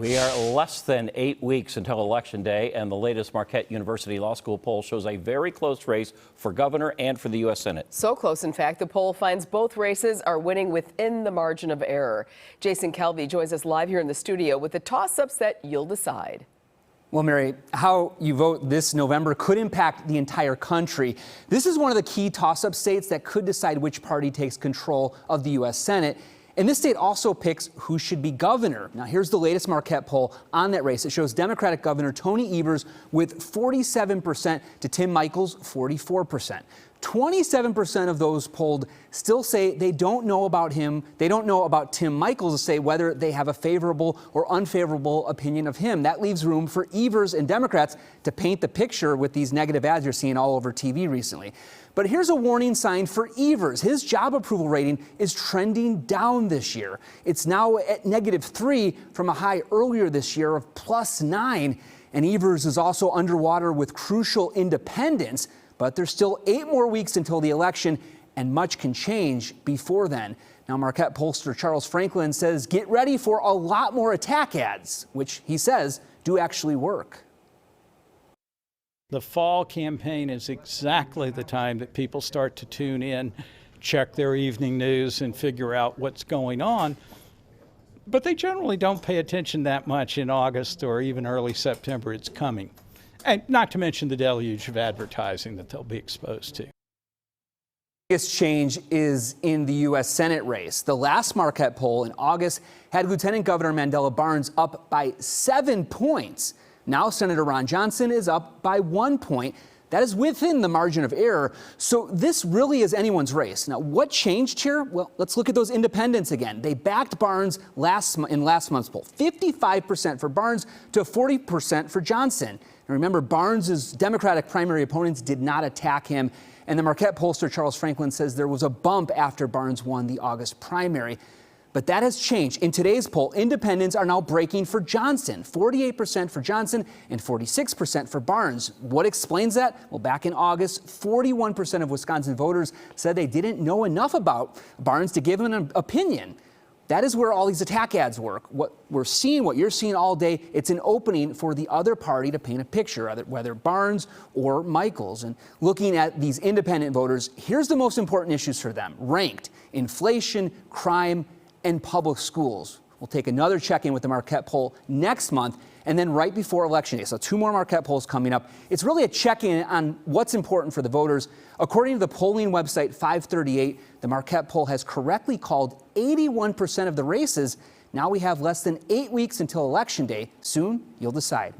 We are less than 8 weeks until Election Day, and the latest Marquette University Law School poll shows a very close race for governor and for the U.S. Senate. So close, in fact, the poll finds both races are winning within the margin of error. Jason Kelvey joins us live here in the studio with the toss-ups that you'll decide. Well, Mary, how you vote this November could impact the entire country. This is one of the key toss-up states that could decide which party takes control of the U.S. Senate. And this state also picks who should be governor. Now, here's the latest Marquette poll on that race. It shows Democratic Governor Tony Evers with 47% to Tim Michels' 44%. 27% of those polled still say they don't know about him. They don't know about Tim Michels to say whether they have a favorable or unfavorable opinion of him. That leaves room for Evers and Democrats to paint the picture with these negative ads you're seeing all over TV recently. But here's a warning sign for Evers. His job approval rating is trending down this year. It's now at -3 from a high earlier this year of +9. And Evers is also underwater with crucial independents. But there's still 8 more weeks until the election, and much can change before then. Now, Marquette pollster Charles Franklin says get ready for a lot more attack ads, which he says do actually work. The fall campaign is exactly the time that people start to tune in, check their evening news, and figure out what's going on. But they generally don't pay attention that much in August or even early September. It's coming. And not to mention the deluge of advertising that they'll be exposed to. The biggest change is in the U.S. Senate race. The last Marquette poll in August had Lieutenant Governor Mandela Barnes up by 7 points. Now Senator Ron Johnson is up by 1 point. That is within the margin of error. So this really is anyone's race. Now, what changed here? Well, let's look at those independents again. They backed Barnes in last month's poll. 55% for Barnes to 40% for Johnson. And remember, Barnes' Democratic primary opponents did not attack him. And the Marquette pollster Charles Franklin says there was a bump after Barnes won the August primary. But that has changed. In today's poll, independents are now breaking for Johnson. 48% for Johnson and 46% for Barnes. What explains that? Well, back in August, 41% of Wisconsin voters said they didn't know enough about Barnes to give him an opinion. That is where all these attack ads work. What we're seeing, what you're seeing all day, it's an opening for the other party to paint a picture, whether Barnes or Michels. And looking at these independent voters, here's the most important issues for them, ranked: inflation, crime, and public schools. We'll take another check-in with the Marquette poll next month, and then right before Election Day. So 2 more Marquette polls coming up. It's really a check-in on what's important for the voters. According to the polling website 538, the Marquette poll has correctly called 81% of the races. Now we have less than 8 weeks until Election Day. Soon, you'll decide.